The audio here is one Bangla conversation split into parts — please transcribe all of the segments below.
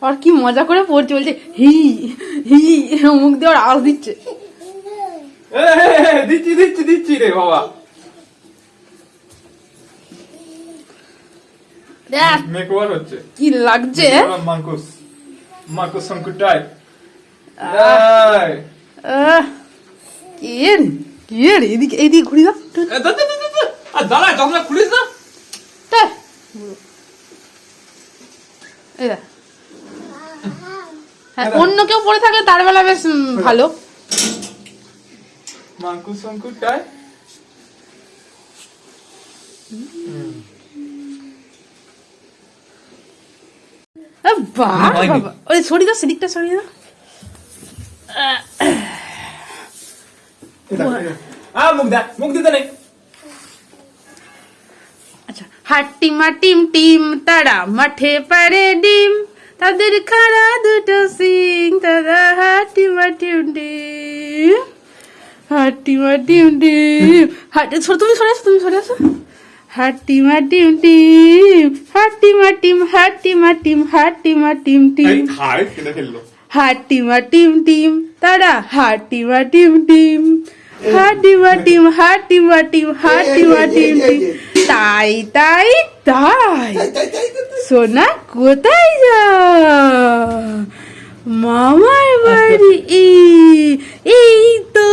আর কি মজা করে পড়ছে, বলছে হি হি, মুখ দিয়ে ওর আওয়াজ দিচ্ছে। দিচ্ছি দিচ্ছি দিচ্ছি রে বাবা। মেকওভার হচ্ছে, কি লাগছে মার্কুস মার্কুস সংকুটাই। কে রে, এদিকে এদিকে ঘুরি দাও। আর দাঁড়া, চশমা খুলিস না। হ্যাঁ, অন্য কেউ পড়ে থাকলে তার বেলা বেশ ভালো। মার্কুস সংকুটাই। ওই সরিয়ে দাও, সেদিকটা সরিয়ে দাও। মুখ দিতে নেই। আচ্ছা, হাট্টিমা টিম টিম তারা মাঠে পারে ডিম, তাদের খাড়া দুটো সিং, তারা হাট্টিমা টিম টিম, হাট্টিমা টিম টিম। তুমি সরে আসো, তুমি সরে আসো। হাট্টিমা টিম টিম, হাট্টিমা টিম, হাট্টিমা টিম, হাট্টিমা টিম টিম, হাট্টিমা টিম টিম তারা হাট্টিমা টিম টিম, হাট্টিমা টিম, হাট্টিমা টিম, হাট্টিমা টিম টিম। তাই তাই তাই সোনা কোথায় যা, মামার বাড়ি। এই তো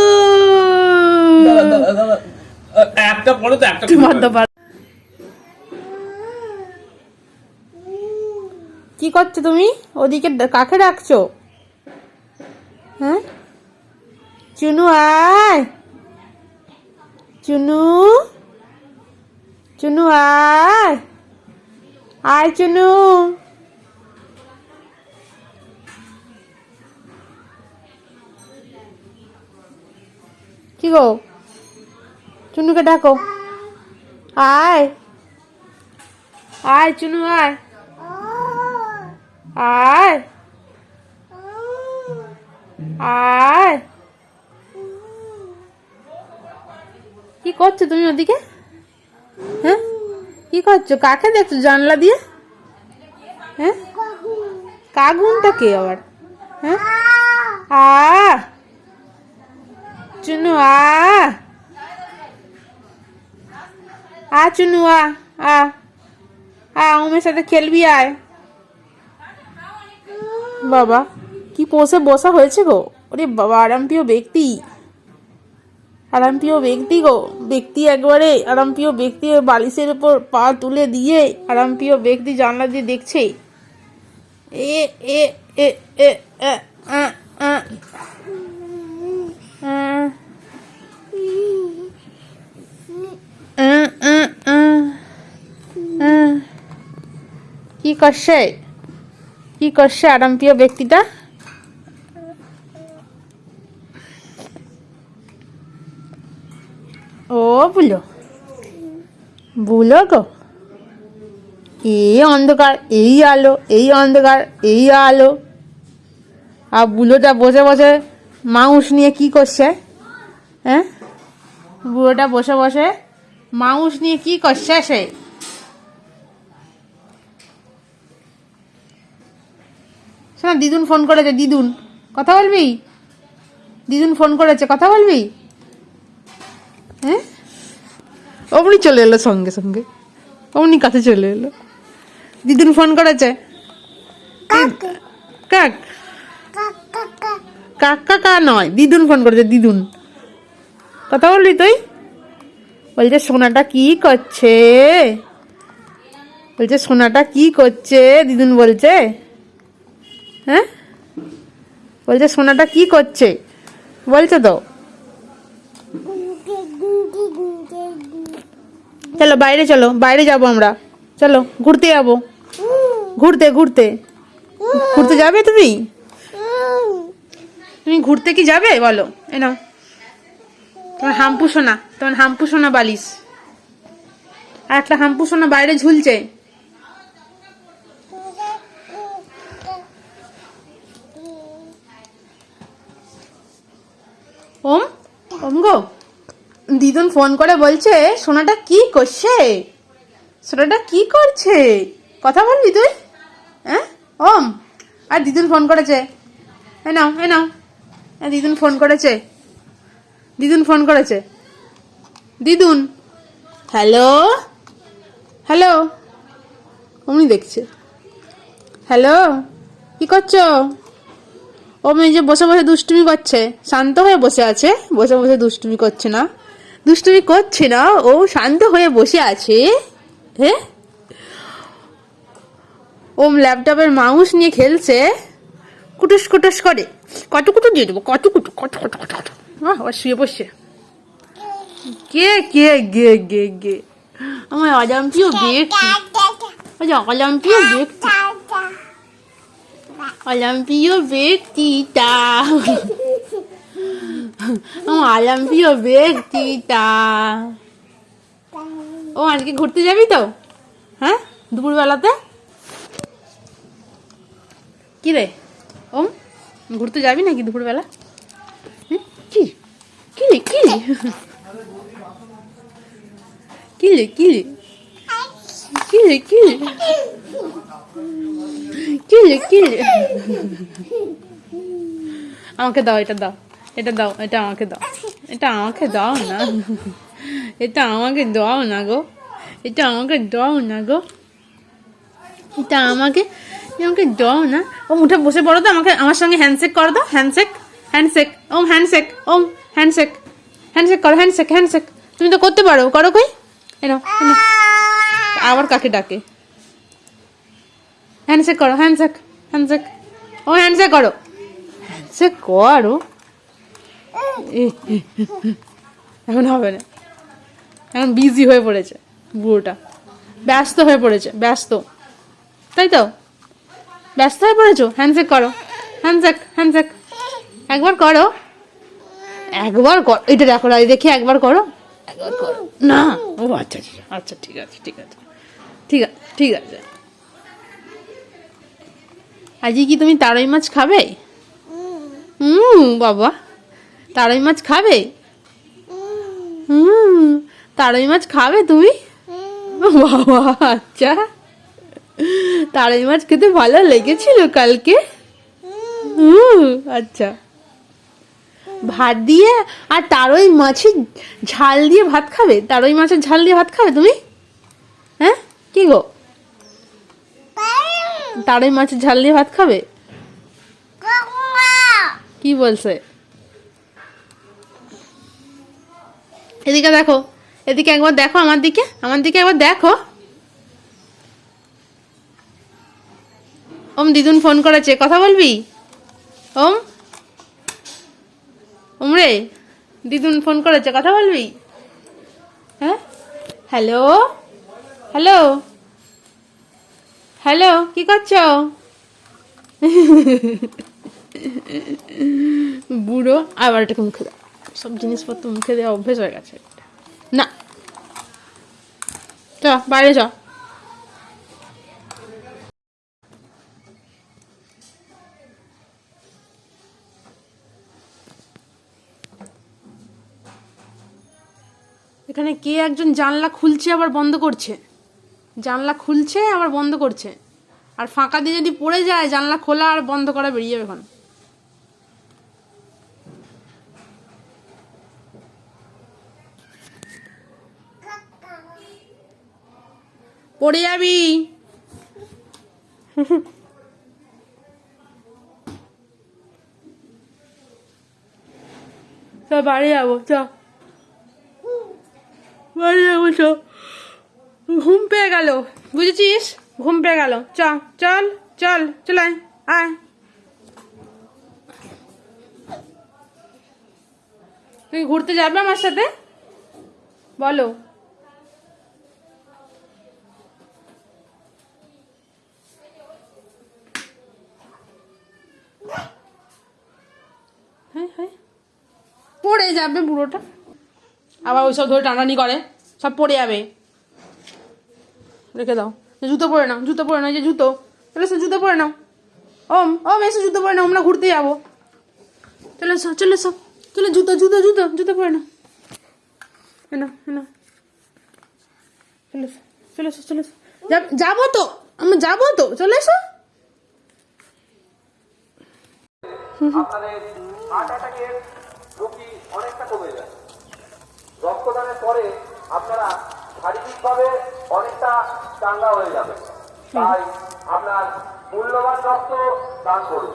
একটা পড়ো তো, একটা কি করছো তুমি? ওদিকে কাকে ডাকছো? হ্যাঁ, চুনু আয়, চুনু, চুনু আয়, আয় চুনু। কি গো, চুনুকে ডাকো, আয় আয় চুনু আয়, আয় আয়। কি করছো তুমি ওদিকে? হ্যাঁ, কি করছো? কাকে দেখছো জানলা দিয়ে? হ্যাঁ, কাগুনটা কে আবার? হ্যাঁ, চুনু চুনু ওমের সাথে খেলবি, আয়। বাবা কি পোষে বসা হয়েছে গো, ওরে বাবা, আরামপ্রিয় ব্যক্তি, আরামপ্রিয় ব্যক্তি গো, ব্যক্তি একবারে আরামপ্রিয় ব্যক্তি। বালিশের উপর পা তুলে দিয়ে আরামপ্রিয় ব্যক্তি জানলা দিয়ে দেখছে। এ এ এ এ কি করছে, কি করছে আরামপ্রিয় ব্যক্তিটা? ও বুলো, বুলো গো, এই অন্ধকার, এই আলো, এই অন্ধকার, এই আলো। আর বুলোটা বসে বসে মাউস নিয়ে কি করছে? হ্যাঁ, বুড়োটা বসে বসে মাউস নিয়ে কি করছে সে? শোনা, দিদুন ফোন করেছে, দিদুন কথা বলবি? দিদুন ফোন করেছে, কথা বলবি? হ্যাঁ, অমনি চলে এলো, সঙ্গে সঙ্গে অমনি কাছে চলে এলো। দিদুন ফোন করেছে। কাক কাকা নয়, দিদুন ফোন করেছে, দিদুন। কথা বলবি তুই? বলছে সোনাটা কি করছে, বলছে সোনাটা কি করছে, দিদুন বলছে। হ্যাঁ, বলছে সোনাটা কি করছে বলছে তো। চলো বাইরে, চলো বাইরে যাবো আমরা, চলো ঘুরতে যাবো, ঘুরতে ঘুরতে ঘুরতে যাবে তুমি? তুমি ঘুরতে কি যাবে বলো? এ নাও তোমার হাম্পু সোনা, তোমার হাম্পু সোনা বালিশ, আর একটা হাম্পু সোনা বাইরে ঝুলছে। ওম, ওম গো, দিদুন ফোন করে বলছে সোনাটা কি করছে, সোনাটা কি করছে, কথা বলবি তুই? হ্যাঁ, ওম, আর দিদুন ফোন করেছে, এ নাও এ নাও, দিদুন ফোন করেছে, দিদুন ফোন করেছে, দিদুন। হ্যালো হ্যালো, অমনি দেখছে। হ্যালো, কি করছো? ও মেয়ে যে বসে বসে দুষ্টুমি করছে, শান্ত হয়ে বসে আছে, বসে বসে দুষ্টুমি করছে না, দুষ্টুমি করছে না, ও শান্ত হয়ে বসে আছে। হ্যাঁ, ওম ল্যাপটপের মাউস নিয়ে খেলছে, কুটুস কুটুস করে, কত কুটু দিয়ে দেবো, কত কুটু, কত কত কত কত। আবার শুয়ে বসছে। কে কে গে গে গে, আমার অজাম্পিও ব্যক্তি, অলিম্পিয় ব্যক্তি, অলিম্পিয় ব্যক্তিটা, আমার অলিম্পিয় ব্যক্তিটা। ও আজকে ঘুরতে যাবি তো? হ্যাঁ, দুপুরবেলাতে। কি রে ওম, ঘুরতে যাবি নাকি দুপুরবেলা? কি কি রে কি রে কি রে কি রে কি রে কি রে কি রে কি রে, আমাকে দাও, এটা দাও, এটা দাও, এটা আমাকে দাও, এটা আমাকে দাও না, এটা আমাকে দাও না গো, এটা আমাকে দাও না গো, এটা আমাকে আমাকে দাও না। ওম উঠে বসে পড়ো তো, আমাকে আমার সঙ্গে হ্যান্ডশেক করো তো, হ্যান্ডশেক হ্যান্ডশেক, ওম হ্যান্ডশেক, ওম হ্যান্ডশেক, হ্যান্ডশেক করো, হ্যান্ডশেক হ্যান্ডশেক, তুমি তো করতে পারো, করো কই, এনো এনো। আবার কাকে ডাকে, হ্যান্ডশেক করো, হ্যান্ডশেক হ্যান্ডশেক, ও হ্যান্ডশেক করো, হ্যান্ডশেক করো। এখন হবে না, এখন বিজি হয়ে পড়েছে বুড়োটা, ব্যস্ত হয়ে পড়েছে, ব্যস্ত, তাই তো, ব্যস্ত হয়ে পড়েছো, হ্যান্ডশেক করো, হ্যান্ডশেক হ্যান্ডশেক, একবার করো, একবার করো, এটা দেখো দেখি, একবার করো, একবার করো না। ও আচ্ছা আচ্ছা, ঠিক আছে ঠিক আছে ঠিক আছে ঠিক আছে। আজকে কি তুমি তারই মাছ খাবে? বাবা, তারই মাছ খাবে? তারই মাছ খাবে তুমি? বাবা আচ্ছা, তারই মাছ খেতে ভালো লেগেছিল কালকে? আচ্ছা, ভাত দিয়ে আর তারই মাছের ঝাল দিয়ে ভাত খাবে? তারই মাছের ঝাল দিয়ে ভাত খাবে তুমি? হ্যাঁ, কি গো, তারই মাছের ঝাল দিয়ে ভাত খাবে? কি বলছে? এদিকে দেখো, এদিকে একবার দেখো, আমার দিকে, আমার দিকে একবার দেখো। ওম দিদুন ফোন করেছে, কথা বলবি? ওম, ওমরে, দিদুন ফোন করেছে, কথা বলবি? হ্যাঁ, হ্যালো হ্যালো হ্যালো, কি করছো? বুড়ো আবার এটাকে মুখে দাও, সব জিনিসপত্র মুখে দেওয়া অভ্যেস হয়ে গেছে না। চ বাইরে চ। এখানে কে একজন জানলা খুলছে আবার বন্ধ করছে, জানলা খুলছে আবার বন্ধ করছে, আর ফাঁকা দিয়ে যদি পড়ে যায়, জানলা খোলা আর বন্ধ করা বেরিয়ে যাবে এখন। পড়ে যাবি। চ বাড়ি যাবো, চ বাড়ি যাবো, চ, ঘুম পেয়ে গেল, বুঝেছিস, ঘুম পেয়ে গেল, চ চল চল চলে আয়। তুই ঘুরতে যাবে আমার সাথে, বলো? হ্যাঁ হ্যাঁ, পড়ে যাবে বুড়োটা, আবার ওইসব ধরে টানানি করে, সব পড়ে যাবে, রেখে দাও। জুতো পরে নাও, জুতো পরে নাও, যে জুতো, চলে এসো, জুতো পরে নাও, ওম ওম এসো, জুতো পরে নাও, আমরা ঘুরতে যাবো, চলে এসো চলে এসো, চলে, জুতো জুতো জুতো জুতো পরে নাও, এনো এনো, চলে এসো চলে এসো চলে এসো, যাবো তো, আমরা যাবো তো, চলে এসো, আপনাদের হার্ট অ্যাটাকের ঝুঁকি অনেকটা কমে যায়। রক্তদানের পরে আপনারা শারীরিকভাবে অনেকটা চাঙ্গা হয়ে যাবে। তাই আপনার মূল্যবান রক্ত দান করুন।